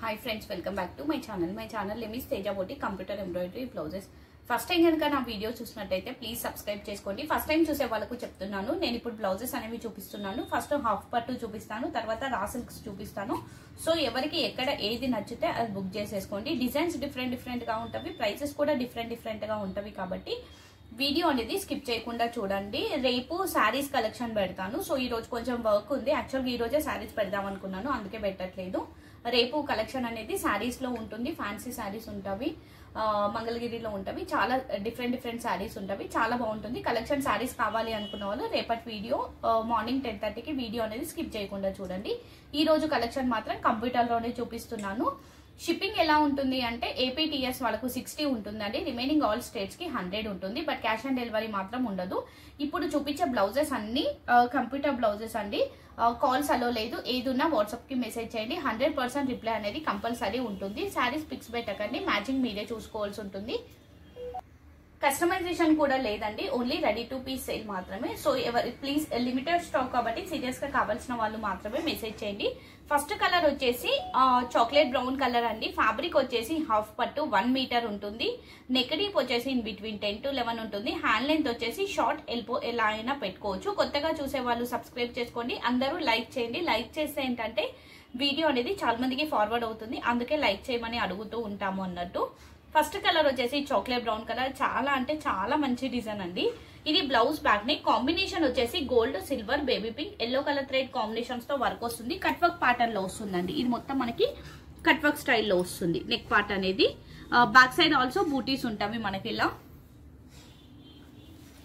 Hi friends, welcome back to my channel. My channel name is Teja Boutique Computer Embroidery Blouses. First time కనుక నా video చూసినట్టయితే please subscribe చేసుకోండి. First time చూసే వాళ్ళకు చెప్తున్నాను, నేను ఇప్పుడు బ్లౌజెస్ అనేవి చూపిస్తున్నాను. ఫస్ట్ హాఫ్ పట్టు చూపిస్తాను, తర్వాత రా సిల్క్స్ చూపిస్తాను. సో ఎవరికి ఎక్కడ ఏది నచ్చితే అది బుక్ చేసేసుకోండి. డిజైన్స్ డిఫరెంట్ గా ఉంటవి, ప్రైసెస్ కూడా డిఫరెంట్ గా ఉంటవి. కాబట్టి వీడియో అనేది స్కిప్ చేయకుండా చూడండి. రేపు శారీస్ కలెక్షన్ పెడతాను. సో ఈ రోజు కొంచెం వర్క్ ఉంది, యాక్చువల్గా ఈ రోజే శారీస్ పెడదాం అనుకున్నాను, అందుకే పెట్టట్లేదు. రేపు కలెక్షన్ అనేది శారీస్ లో ఉంటుంది. ఫ్యాన్సీ శారీస్ ఉంటవి, మంగళగిరిలో ఉంటవి, చాలా డిఫరెంట్ శారీస్ ఉంటవి, చాలా బాగుంటుంది కలెక్షన్. శారీస్ కావాలి అనుకున్న వాళ్ళు రేపటి వీడియో మార్నింగ్ 10:30కి వీడియో అనేది స్కిప్ చేయకుండా చూడండి. ఈ రోజు కలెక్షన్ మాత్రం కంప్యూటర్ లోనే చూపిస్తున్నాను. షిప్పింగ్ ఎలా ఉంటుంది అంటే ఏపీటీఎస్ వాళ్ళకు 60 ఉంటుందండి, రిమైనింగ్ ఆల్ స్టేట్స్ కి 100 ఉంటుంది. బట్ క్యాష్ ఆన్ డెలివరీ మాత్రం ఉండదు. ఇప్పుడు చూపించే బ్లౌజెస్ అన్ని కంప్యూటర్ బ్లౌజెస్ అండి. కాల్స్ అలో లేదు, ఏదున్నా వాట్సాప్ కి మెసేజ్ చేయండి. 100% రిప్లై అనేది కంపల్సరీ ఉంటుంది. శారీస్ పిక్స్ పెట్టకండి, మ్యాచింగ్ మీరే చూసుకోవాల్సి ఉంటుంది. కస్టమైజేషన్ కూడా లేదండి, only ready to piece sale మాత్రమే. సో ఎవరి ప్లీజ్ లిమిటెడ్ స్టాక్ కాబట్టి సీరియస్ గా కావాల్సిన వాళ్ళు మాత్రమే మెసేజ్ చేయండి. ఫస్ట్ కలర్ వచ్చేసి చాక్లెట్ బ్రౌన్ కలర్ అండి. ఫ్యాబ్రిక్ వచ్చేసి హాఫ్ పట్టు 1 మీటర్ ఉంటుంది. నెక్ డీప్ వచ్చేసి ఇన్ బిట్వీన్ 10 to 11 ఉంటుంది. హ్యాండ్ లెంత్ వచ్చేసి షార్ట్ ఎల్బో ఎలా అయినా పెట్టుకోవచ్చు. కొత్తగా చూసే వాళ్ళు సబ్స్క్రైబ్ చేసుకోండి, అందరూ లైక్ చేయండి. లైక్ చేస్తే ఏంటంటే వీడియో అనేది చాలా మందికి ఫార్వర్డ్ అవుతుంది, అందుకే లైక్ చేయమని అడుగుతూ ఉంటాము అన్నట్టు. ఫస్ట్ కలర్ వచ్చేసి చాక్లెట్ బ్రౌన్ కలర్, చాలా అంటే చాలా మంచి డిజైన్ అండి. ఇది బ్లౌజ్ బ్యాక్ నెక్ కాంబినేషన్ వచ్చేసి gold, silver, baby pink, yellow colour thread combinations తో వర్క్ వస్తుంది. కట్ వర్క్ ప్యాటర్న్ లో వస్తుందండి. ఇది మొత్తం మనకి కట్ వర్క్ స్టైల్లో వస్తుంది నెక్ పార్ట్ అనేది. బ్యాక్ సైడ్ ఆల్సో బూటీస్ ఉంటాయి మనకి ఇలా.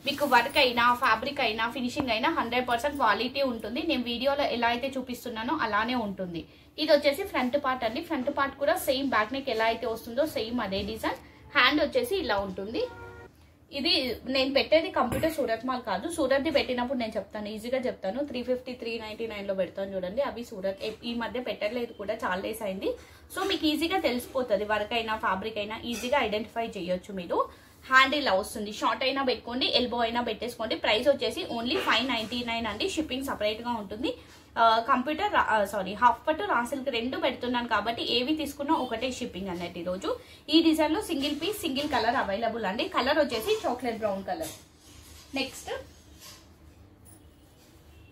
మీకు వర్క్ అయినా ఫ్యాబ్రిక్ అయినా ఫినిషింగ్ అయినా 100% క్వాలిటీ ఉంటుంది. నేను వీడియోలో ఎలా అయితే చూపిస్తున్నానో అలానే ఉంటుంది. ఇది వచ్చేసి ఫ్రంట్ పార్ట్ అండి. ఫ్రంట్ పార్ట్ కూడా సేమ్ బ్యాక్ నెక్ ఎలా అయితే వస్తుందో సేమ్ అదే డిజైన్. హ్యాండ్ వచ్చేసి ఇలా ఉంటుంది. ఇది నేను పెట్టేది కంప్యూటర్ సూరత్ మాల్ కాదు, సూరత్ ది పెట్టినప్పుడు నేను చెప్తాను, ఈజీగా చెప్తాను. 350, 399 లో పెడతాను చూడండి, అవి సూరత్. ఈ మధ్య పెట్టలేదు కూడా, చాలా డేస్ అయింది. సో మీకు ఈజీగా తెలిసిపోతుంది, వర్క్ అయినా ఫ్యాబ్రిక్ అయినా ఈజీగా ఐడెంటిఫై చేయొచ్చు మీరు. హ్యాండ్ ఇలా వస్తుంది, షార్ట్ అయినా పెట్టుకోండి, ఎల్బో అయినా పెట్టేసుకోండి. ప్రైస్ వచ్చేసి ఓన్లీ 599 అండి. షిప్పింగ్ సపరేట్ గా ఉంటుంది. కంప్యూటర్ హాఫ్ పట్టు రా సిల్క్ రెండు పెడుతున్నాను కాబట్టి ఏవి తీసుకున్నా ఒకటే షిప్పింగ్ అన్నట్టు. ఈ రోజు ఈ డిజైన్ లో single piece single colour available అండి. కలర్ వచ్చేసి chocolate brown colour. Next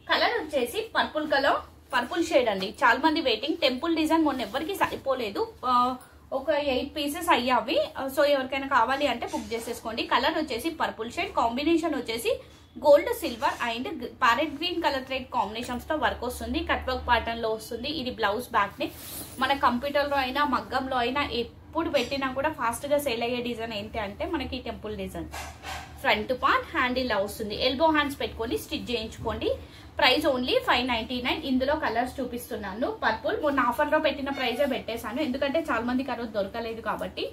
colour వచ్చేసి పర్పుల్ కలర్, పర్పుల్ షేడ్ అండి. చాలా మంది వెయిటింగ్. టెంపుల్ డిజైన్ మొన్న ఎవరికి సరిపోలేదు, ఒక 8 పీసెస్ అయ్యావి. సో ఎవరికైనా కావాలి అంటే బుక్ చేసేసుకోండి. కలర్ వచ్చేసి పర్పుల్ షేడ్, కాంబినేషన్ వచ్చేసి gold, silver and parrot green colour thread combinations తో వర్క్ వస్తుంది. కట్ వర్క్ ప్యాటర్న్ లో వస్తుంది. ఇది బ్లౌజ్ బ్యాక్ నెక్. మన కంప్యూటర్ లో అయినా మగ్గంలో అయినా ఎప్పుడు పెట్టినా కూడా ఫాస్ట్ గా సేల్ అయ్యే డిజైన్ ఏంటి అంటే మనకి temple design. Front part hand ఇలా వస్తుంది. ఎల్బో హ్యాండ్స్ పెట్టుకొని స్టిచ్ చేయించుకోండి. Price only 599. ఇందులో కలర్స్ చూపిస్తున్నాను. పర్పుల్ మొన్న ఆఫర్ లో పెట్టిన ప్రైజే పెట్టేశాను, ఎందుకంటే చాలా మందికి ఆ రోజు దొరకలేదు కాబట్టి.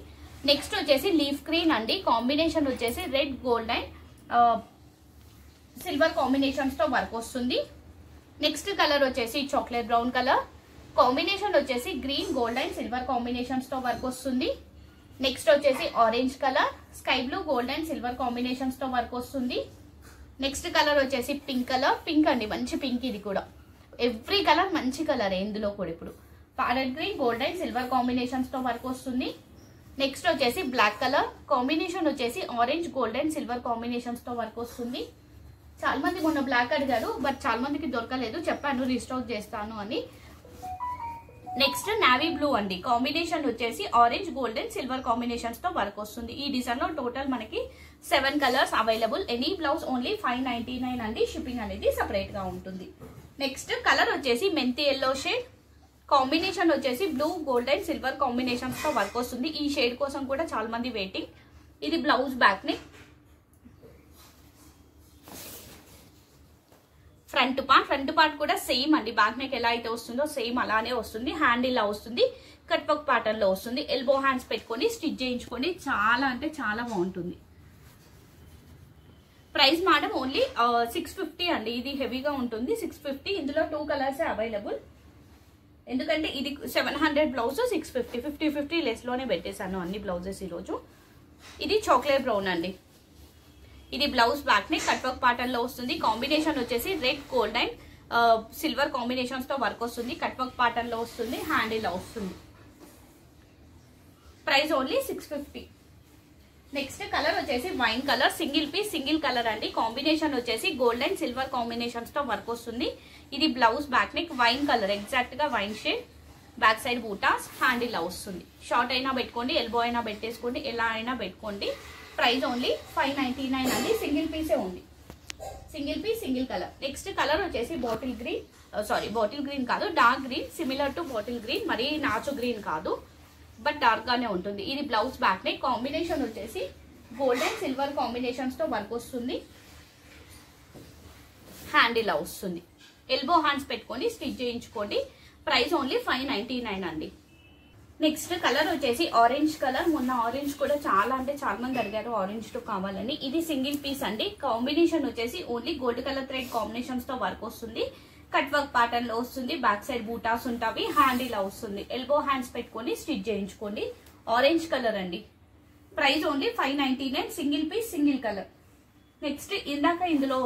నెక్స్ట్ వచ్చేసి లీఫ్ గ్రీన్ అండి. కాంబినేషన్ వచ్చేసి red, gold and silver combinations తో వర్క్ వస్తుంది. నెక్స్ట్ కలర్ వచ్చేసి చాక్లెట్ బ్రౌన్ కలర్. కాంబినేషన్ వచ్చేసి green, gold and silver combinations తో వర్క్ వస్తుంది. నెక్స్ట్ వచ్చేసి orange colour, sky blue, gold and silver combinations తో వర్క్ వస్తుంది. నెక్స్ట్ కలర్ వచ్చేసి పింక్ కలర్. పింక్ అండి, మంచి పింక్. ఇది కూడా ఎవ్రీ కలర్ మంచి కలర్ ఇందులో కూడా. ఇప్పుడు parrot green, gold and silver combinations తో వర్క్ వస్తుంది. నెక్స్ట్ వచ్చేసి బ్లాక్ కలర్. కాంబినేషన్ వచ్చేసి orange, gold and silver combinations తో వర్క్ వస్తుంది. చాలా మంది మొన్న బ్లాక్ అడిగారు, బట్ చాలా మందికి దొరకలేదు, చెప్పాను రీస్టాక్ చేస్తాను అని. నెక్స్ట్ నావీ బ్లూ అండి. కాంబినేషన్ వచ్చేసి orange, gold and silver combinations తో వర్క్ వస్తుంది. ఈ డిజైన్ లో టోటల్ మనకి 7 colours available. Any blouse only 599 అండి. షిప్పింగ్ అనేది సపరేట్ గా ఉంటుంది. నెక్స్ట్ కలర్ వచ్చేసి మెంతి ఎల్లో షేడ్. కాంబినేషన్ వచ్చేసి blue, gold and silver combinations తో వర్క్ వస్తుంది. ఈ షేడ్ కోసం కూడా చాలా మంది వెయిటింగ్. ఇది blouse back neck. Front part కూడా సేమ్ అండి, బ్యాక్ నెక్ ఎలా అయితే వస్తుందో సేమ్ అలానే వస్తుంది. హ్యాండ్ ఇలా వస్తుంది, కట్ వర్క్ ప్యాటర్న్ లో వస్తుంది. ఎల్బో హ్యాండ్స్ పెట్టుకొని స్టిచ్ చేయించుకోండి, చాలా అంటే చాలా బాగుంటుంది. ప్రైస్ మాత్రం ఓన్లీ 650 అండి. ఇది హెవీగా ఉంటుంది, 650. ఇందులో 2 కలర్స్ అవైలబుల్, ఎందుకంటే ఇది 700 బ్లౌజ్ 650, 50 లెస్ లోనే పెట్టేశాను అన్ని బ్లౌజెస్ ఈరోజు. ఇది చాక్లెట్ బ్రౌన్ అండి. ఇది blouse back neck, cut work pattern లో వస్తుంది. కాంబినేషన్ వచ్చేసి red, gold and silver combinations తో వర్క్ వస్తుంది. కట్ వర్క్ ప్యాటర్న్ లో వస్తుంది. హ్యాండ్ ఇలా వస్తుంది. Price only 650. నెక్స్ట్ కలర్ వచ్చేసి wine colour, single piece single colour అండి. కాంబినేషన్ వచ్చేసి గోల్డ్ అండ్ సిల్వర్ కాంబినేషన్స్ తో వర్క్ వస్తుంది. ఇది blouse back neck wine colour, exact గా వైన్ షేడ్. బ్యాక్ సైడ్ బూటాస్, హ్యాండ్ ఇలా వస్తుంది. షార్ట్ అయినా పెట్టుకోండి, ఎల్బో అయినా పెట్టేసుకోండి, ఎలా అయినా పెట్టుకోండి. ప్రైస్ ఓన్లీ 599 అండి. సింగిల్ పీసే ఉంది, single piece single colour. Next colour వచ్చేసి బాటిల్ గ్రీన్, బాటిల్ గ్రీన్ కాదు, dark green, similar to bottle green, మరి నాచు గ్రీన్ కాదు, బట్ డార్క్ గానే ఉంటుంది. ఇది బ్లౌజ్ బ్యాక్ నెక్. కాంబినేషన్ వచ్చేసి గోల్డ్ అండ్ సిల్వర్ కాంబినేషన్స్ తో వర్క్ వస్తుంది. హ్యాండ్ ఇలా వస్తుంది. ఎల్బో హ్యాండ్స్ పెట్టుకొని స్టిచ్ చేయించుకోండి. ప్రైస్ ఓన్లీ 599 అండి. నెక్స్ట్ కలర్ వచ్చేసి ఆరెంజ్ కలర్. మొన్న ఆరెంజ్ కూడా చాలా అంటే చాలా మంది అడిగారు ఆరెంజ్ తో కావాలని. ఇది సింగిల్ పీస్ అండి. కాంబినేషన్ వచ్చేసి only gold colour thread combinations తో వర్క్ వస్తుంది. కట్ వర్క్ ప్యాటర్న్ లో వస్తుంది. బ్యాక్ సైడ్ బూటాస్ ఉంటాయి. హ్యాండ్ ఇలా వస్తుంది. ఎల్బో హ్యాండ్స్ పెట్టుకొని స్టిచ్ చేయించుకోండి. ఆరెంజ్ కలర్ అండి. Price only 599, single piece single colour. Next ఇందాక ఇందులో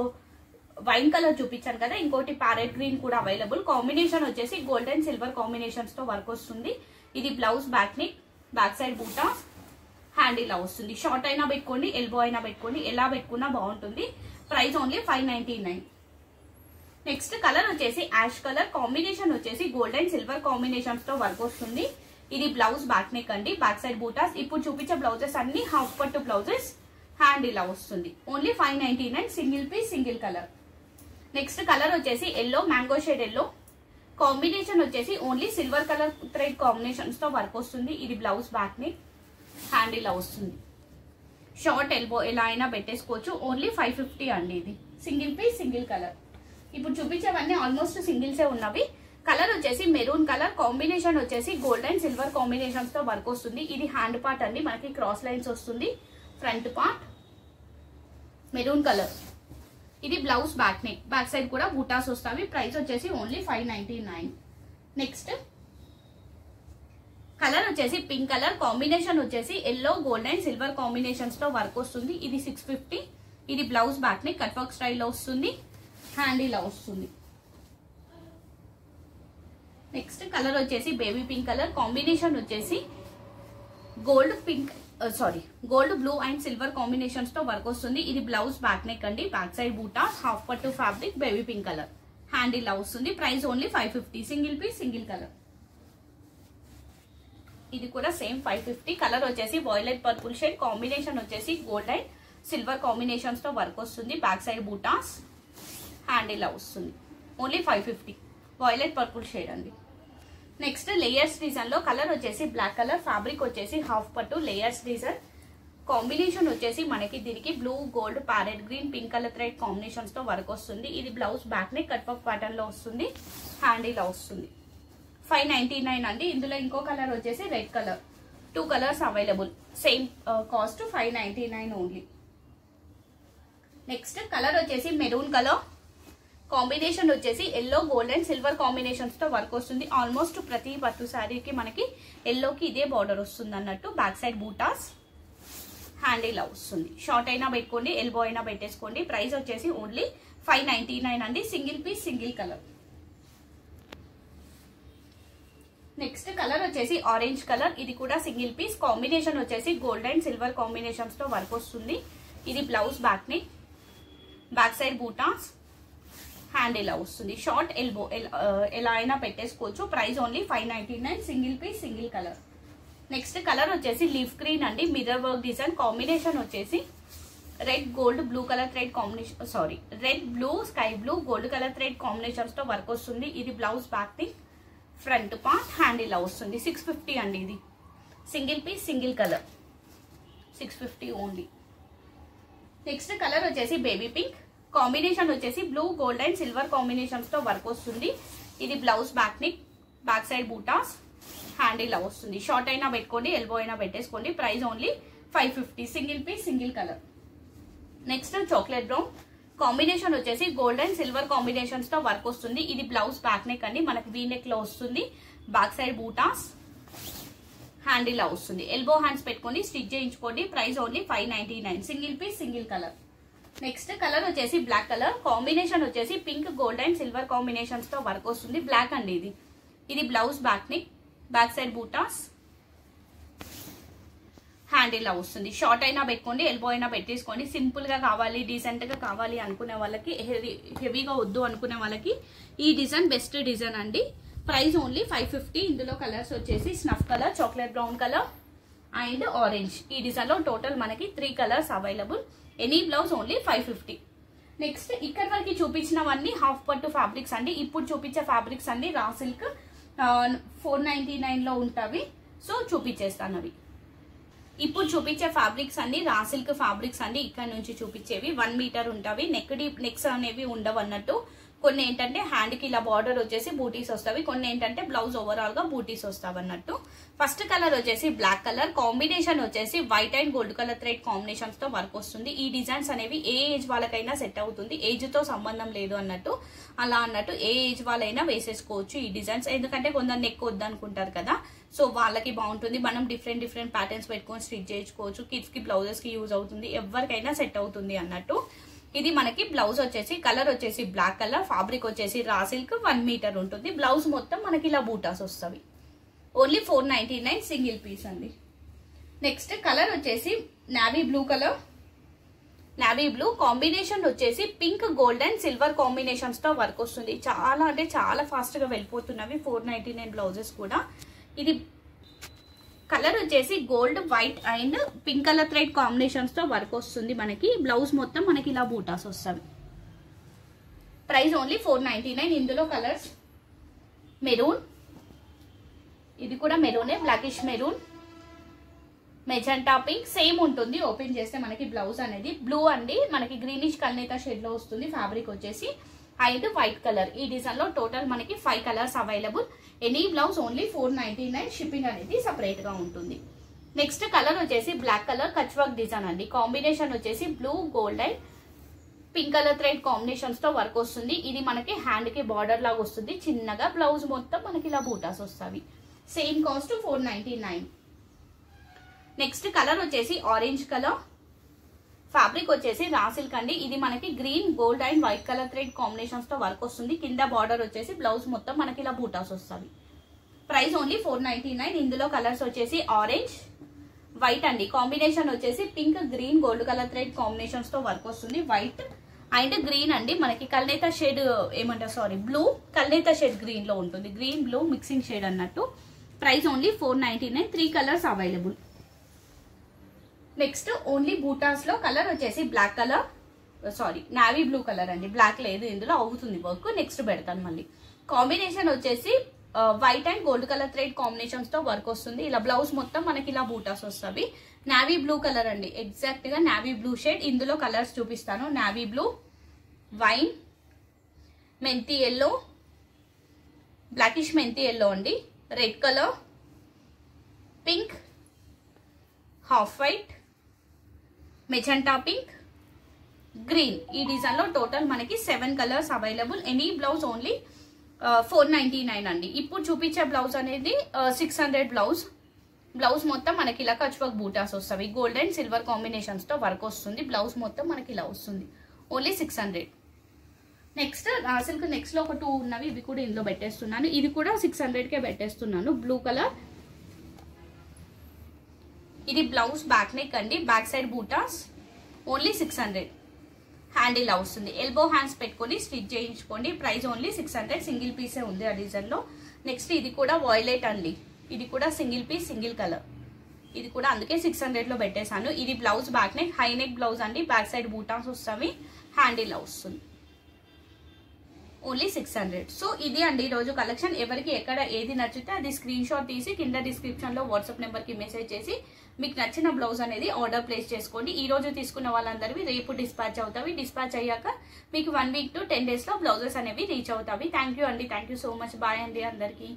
వైన్ కలర్ చూపించాను కదా, ఇంకోటి ప్యారెట్ గ్రీన్ కూడా అవైలబుల్. కాంబినేషన్ వచ్చేసి గోల్డ్ అండ్ సిల్వర్ కాంబినేషన్స్ తో వర్క్ వస్తుంది. ఇది blouse back neck, back side బూటాస్, హ్యాండ్ ఇలా వస్తుంది. షార్ట్ అయినా పెట్టుకోండి, ఎల్బో అయినా పెట్టుకోండి, ఎలా పెట్టుకున్నా బాగుంటుంది. Price only 599. నెక్స్ట్ కలర్ వచ్చేసి యాష్ కలర్. కాంబినేషన్ వచ్చేసి గోల్డ్ అండ్ సిల్వర్ కాంబినేషన్స్ తో వర్క్ వస్తుంది. ఇది బ్లౌజ్ బ్యాక్ నెక్ అండి, బ్యాక్ సైడ్ బూటాస్. ఇప్పుడు చూపించే బ్లౌజెస్ అన్ని హాఫ్ పట్టు బ్లౌజెస్. హ్యాండ్ ఇలా వస్తుంది. Only 599, single piece single colour. Next colour వచ్చేసి yellow, mango shade yellow. Combination వచ్చేసి only silver colour thread combinations తో వర్క్ వస్తుంది. ఇది బ్లౌజ్ బ్యాక్ నెక్, హ్యాండ్ ఇలా వస్తుంది. షార్ట్ ఎల్బో ఎలా అయినా పెట్టేసుకోవచ్చు. ఓన్లీ 550 అండి. ఇది సింగిల్ పీస్ సింగిల్ కలర్. ఇప్పుడు చూపించేవన్నీ ఆల్మోస్ట్ సింగిల్సే ఉన్నవి. కలర్ వచ్చేసి మెరూన్ కలర్. కాంబినేషన్ వచ్చేసి గోల్డ్ అండ్ సిల్వర్ కాంబినేషన్స్ తో వర్క్ వస్తుంది. ఇది హ్యాండ్ పార్ట్ అండి, మనకి క్రాస్ లైన్స్ వస్తుంది. Front part maroon colour. ఇది blouse back neck, back side కూడా బూటాస్ వస్తాయి. ప్రైస్ వచ్చేసి ఓన్లీ 599. నెక్స్ట్ కలర్ వచ్చేసి పింక్ కలర్. కాంబినేషన్ వచ్చేసి yellow, gold and silver combinations తో వర్క్ వస్తుంది. ఇది 650. ఇది blouse back neck, cut work స్టైల్లో వస్తుంది. హ్యాండ్ ఇలా వస్తుంది. నెక్స్ట్ కలర్ వచ్చేసి బేబీ పింక్ కలర్. కాంబినేషన్ వచ్చేసి gold pink, gold blue and silver combinations తో వర్క్ వస్తుంది. ఇది బ్లౌజ్ బ్యాక్ నెక్ అండి, బ్యాక్ సైడ్ బూటా, హాఫ్ పట్టు fabric, baby pink colour. Hand ఇలా వస్తుంది. Price only 550, single piece single colour. ఇది కూడా సేమ్ 550. కలర్ వచ్చేసి వాయిలెట్ పర్పుల్ షేడ్. కాంబినేషన్ వచ్చేసి గోల్డ్ అండ్ సిల్వర్ కాంబినేషన్స్ తో వర్క్ వస్తుంది. బ్యాక్ సైడ్ బూటాస్, హ్యాండ్ ఇలా వస్తుంది. ఓన్లీ 550, వాయిలెట్ పర్పుల్ షేడ్ అండి. నెక్స్ట్ లేయర్స్ డిజైన్ లో కలర్ వచ్చేసి బ్లాక్ కలర్. ఫ్యాబ్రిక్ వచ్చేసి హాఫ్ పట్టు, లేయర్స్ డిజైన్. కాంబినేషన్ వచ్చేసి మనకి దీనికి blue, gold, parrot green, pink colour thread combinations తో వర్క్ వస్తుంది. ఇది blouse back neck, cut work pattern లో వస్తుంది. హ్యాండ్ ఇలా వస్తుంది. 599 అండి. ఇందులో ఇంకో కలర్ వచ్చేసి red colour. 2 colours available. Same cost 599 only. Next colour వచ్చేసి మెరూన్ కలర్. కాంబినేషన్ వచ్చేసి yellow, gold and silver combinations తో వర్క్ వస్తుంది. ఆల్మోస్ట్ ప్రతి పట్టు శారీకి మనకి ఎల్లోకి ఇదే బార్డర్ వస్తుంది అన్నట్టు. బ్యాక్ సైడ్ బూటాస్, హ్యాండ్ ఇలా వస్తుంది. షార్ట్ అయినా పెట్టుకోండి, ఎల్బో అయినా పెట్టేసుకోండి. ప్రైస్ వచ్చేసి ఓన్లీ 599 అండి. Single piece single colour. Next colour వచ్చేసి ఆరెంజ్ కలర్. ఇది కూడా సింగిల్ పీస్. కాంబినేషన్ వచ్చేసి గోల్డ్ అండ్ సిల్వర్ కాంబినేషన్స్ తో వర్క్ వస్తుంది. ఇది blouse back neck, back side బూటాస్, హ్యాండ్ ఇలా వస్తుంది. షార్ట్ ఎల్బో ఎలా అయినా పెట్టేసుకోవచ్చు. Price only 599, single piece single colour. Next colour వచ్చేసి లీఫ్ గ్రీన్ అండి, మిర్రర్ వర్క్ డిజైన్. కాంబినేషన్ వచ్చేసి red, gold, blue colour thread combination, red, blue, sky blue, gold colour thread combinations తో work వస్తుంది. ఇది blouse back neck, front part, hand ఇలా వస్తుంది. 650 అండి. ఇది single piece single colour, 650 only. Next colour వచ్చేసి baby pink. Combination వచ్చేసి blue, gold and silver combinations తో వర్క్ వస్తుంది. ఇది blouse back neck, back side బూటాస్, హ్యాండ్ ఇలా వస్తుంది. షార్ట్ అయినా పెట్టుకోండి, ఎల్బో అయినా పెట్టేసుకోండి. Price only 550, single piece single colour. Next chocolate brown. Combination వచ్చేసి గోల్డ్ అండ్ సిల్వర్ కాంబినేషన్స్ తో వర్క్ వస్తుంది. ఇది బ్లౌజ్ బ్యాక్ నెక్ అండి, మనకి వీ నెక్ లో వస్తుంది. బ్యాక్ సైడ్ బూటాస్, హ్యాండ్ ఇలా వస్తుంది. ఎల్బో హ్యాండ్స్ పెట్టుకోండి, స్టిచ్ చేయించుకోండి. Price only 599, single piece single colour. Next colour వచ్చేసి బ్లాక్ కలర్. కాంబినేషన్ వచ్చేసి pink, gold and silver combinations తో వర్క్ వస్తుంది. బ్లాక్ అండి. ఇది blouse back neck, back side బూటాస్, హ్యాండిల్ ఇలా వస్తుంది. షార్ట్ అయినా పెట్టుకోండి, ఎల్బో అయినా పెట్టేసుకోండి. సింపుల్ గా కావాలి, డీసెంట్ గా కావాలి అనుకునే వాళ్ళకి, హెవీగా వద్దు అనుకునే వాళ్ళకి ఈ డిజైన్ బెస్ట్ డిజైన్ అండి. Price only 550. ఇందులో కలర్స్ వచ్చేసి snuff colour, chocolate brown colour and orange. ఈ డిజైన్ లో టోటల్ మనకి 3 colours available. Any blouse only 550. Next ఇక్కడ వరకు చూపించినవన్నీ హాఫ్ పట్టు ఫ్యాబ్రిక్స్ అండి. ఇప్పుడు చూపించే ఫ్యాబ్రిక్స్ అన్ని రా సిల్క్ 499 లో ఉంటాయి. సో చూపించేస్తాను అవి. ఇప్పుడు చూపించే ఫ్యాబ్రిక్స్ అన్ని రా సిల్క్ ఫ్యాబ్రిక్స్ అండి. ఇక్కడ నుంచి చూపించేవి 1 మీటర్ ఉంటాయి. నెక్స్ అనేవి ఉండవు అన్నట్టు. కొన్ని ఏంటంటే హ్యాండ్ కి ఇలా బార్డర్ వచ్చేసి బూటీస్ వస్తాయి, కొన్ని ఏంటంటే బ్లౌజ్ ఓవరాల్ గా బూటీస్ వస్తాయి అన్నట్టు. ఫస్ట్ కలర్ వచ్చేసి బ్లాక్ కలర్, కాంబినేషన్ వచ్చేసి white and gold colour thread combinations తో వర్క్ వస్తుంది. ఈ డిజైన్స్ అనేవి ఏ ఏజ్ వాళ్ళకైనా సెట్ అవుతుంది, ఏజ్ తో సంబంధం లేదు అన్నట్టు. అలా అన్నట్టు ఏ ఏజ్ వాళ్ళైనా వేసేసుకోవచ్చు ఈ డిజైన్స్. ఎందుకంటే కొందరు నెక్ వద్దనుకుంటారు కదా, సో వాళ్ళకి బాగుంటుంది. మనం డిఫరెంట్ ప్యాటర్న్స్ పెట్టుకొని స్టిచ్ చేయించుకోవచ్చు. కిడ్స్ కి బ్లౌజెస్ కి యూజ్ అవుతుంది, ఎవరికైనా సెట్ అవుతుంది అన్నట్టు. ఇది మనకి బ్లౌజ్ వచ్చేసి కలర్ వచ్చేసి బ్లాక్ కలర్, ఫ్యాబ్రిక్ వచ్చేసి రా సిల్క్ 1 మీటర్ ఉంటుంది. బ్లౌజ్ మొత్తం మనకి ఇలా బూటాస్ వస్తాయి. ఓన్లీ 499 సింగిల్ పీస్ అండి. నెక్స్ట్ కలర్ వచ్చేసి navy blue colour, navy blue combination వచ్చేసి pink, gold and silver combinations తో వర్క్ వస్తుంది. చాలా అంటే చాలా ఫాస్ట్ గా వెళ్ళిపోతున్నవి 499 బ్లౌజెస్ కూడా. ఇది కలర్ వచ్చేసి gold, white and pink colour thread combinations తో వర్క్ వస్తుంది మనకి. బ్లౌజ్ మొత్తం మనకి ఇలా బూటాస్ వస్తాయి. Price only 499. ఇందులో కలర్స్ మెరూన్, ఇది కూడా మెరూనే, blackish maroon, magenta pink same ఉంటుంది. ఓపెన్ చేస్తే మనకి బ్లౌజ్ అనేది బ్లూ అండి, మనకి గ్రీనిష్ కల్నేతా షేడ్ లో వస్తుంది. ఫ్యాబ్రిక్ వచ్చేసి అండ్ వైట్ కలర్. ఈ డిజైన్ లో టోటల్ మనకి 5 colours available. Any blouse only 499. Shipping అనేది సపరేట్ గా ఉంటుంది. నెక్స్ట్ కలర్ వచ్చేసి black colour, Kutch work design అండి. కాంబినేషన్ వచ్చేసి blue, gold and pink colour thread combinations తో వర్క్ వస్తుంది. ఇది మనకి హ్యాండ్ కి బార్డర్ లాగా వస్తుంది చిన్నగా. బ్లౌజ్ మొత్తం మనకి ఇలా బూటాస్ వస్తాయి. Same cost 499. నెక్స్ట్ కలర్ వచ్చేసి ఆరెంజ్ కలర్, ఫ్యాబ్రిక్ వచ్చేసి రా సిల్క్ అండి. ఇది మనకి green, gold and white colour thread combinations తో వర్క్ వస్తుంది. కింద బార్డర్ వచ్చేసి బ్లౌజ్ మొత్తం మనకి ఇలా బూటాస్ వస్తాయి. Price only 499. ఇందులో కలర్స్ వచ్చేసి ఆరెంజ్, వైట్ అండి. కాంబినేషన్ వచ్చేసి pink, green, gold colour thread combinations తో వర్క్ వస్తుంది. వైట్ అండ్ గ్రీన్ అండి. మనకి కల్నేతా షేడ్ ఏమంటారు బ్లూ, కల్నేతా షేడ్ గ్రీన్ లో ఉంటుంది. గ్రీన్ బ్లూ మిక్సింగ్ షేడ్ అన్నట్టు. Price only 499. 3 colours available. Next only బూటాస్ లో కలర్ వచ్చేసి black colour, navy blue colour అండి. బ్లాక్ లేదు ఇందులో, అవుతుంది వర్క్, నెక్స్ట్ పెడతాను మళ్ళీ. కాంబినేషన్ వచ్చేసి white and gold colour thread combinations తో వర్క్ వస్తుంది. ఇలా బ్లౌజ్ మొత్తం మనకి ఇలా బూటాస్ వస్తాయి. నావీ బ్లూ కలర్ అండి, ఎగ్జాక్ట్ గా నావీ బ్లూ షేడ్. ఇందులో కలర్స్ చూపిస్తాను. నావీ బ్లూ, వైన్, మెంతి ఎల్లో, బ్లాకిష్ మెంతి ఎల్లో అండి, red colour, pink, half white, magenta pink, green. ఈ డిజైన్ లో టోటల్ మనకి 7 colours available. Any blouse only 499 అండి. ఇప్పుడు చూపించే బ్లౌజ్ అనేది 600 బ్లౌజ్. బ్లౌజ్ మొత్తం మనకి ఇలా కచ్ వర్క్ బూటాస్ వస్తాయి. గోల్డ్ అండ్ సిల్వర్ కాంబినేషన్స్ తో వర్క్ వస్తుంది. బ్లౌజ్ మొత్తం మనకి ఇలా వస్తుంది. Only 600. Next raw silk next లో ఒక 2 ఉన్నవి, ఇవి కూడా ఇందులో పెట్టేస్తున్నాను. ఇది కూడా 600కే పెట్టేస్తున్నాను. బ్లూ కలర్, ఇది బ్లౌజ్ బ్యాక్ నెక్ అండి, back side buttas. Only 600. Hand ఇలా వస్తుంది. ఎల్బో హ్యాండ్స్ పెట్టుకొని స్టిచ్ చేయించుకోండి. Price only 600. సింగిల్ పీసే ఉంది ఆ డిజైన్ లో. నెక్స్ట్ ఇది కూడా వాయిలెట్ అండి, ఇది కూడా సింగిల్ పీస్, సింగిల్ కలర్. ఇది కూడా అందుకే 600 లో పెట్టేశాను. ఇది blouse back neck, high neck blouse అండి. బ్యాక్ సైడ్ బూటాస్ వస్తాయి. హ్యాండ్ ఇలా వస్తుంది. ఓన్లీ 600. సో ఇది అండి ఈరోజు కలెక్షన్. ఎవరికి ఎక్కడ ఏది నచ్చితే అది స్క్రీన్ షాట్ తీసి కింద డిస్క్రిప్షన్ లో వాట్సాప్ నెంబర్ కి మెసేజ్ చేసి మీకు నచ్చిన బ్లౌజ్ అనేది ఆర్డర్ ప్లేస్ చేసుకోండి. ఈ రోజు తీసుకున్న వాళ్ళందరివి రేపు డిస్పాచ్ అవుతాయి. డిస్పాచ్ అయ్యాక మీకు 1 వీక్ to 10 days లో బ్లౌజెస్ అనేవి రీచ్ అవుతాయి. థ్యాంక్ యూ అండి, thank you so much. Bye అండి అందరికీ.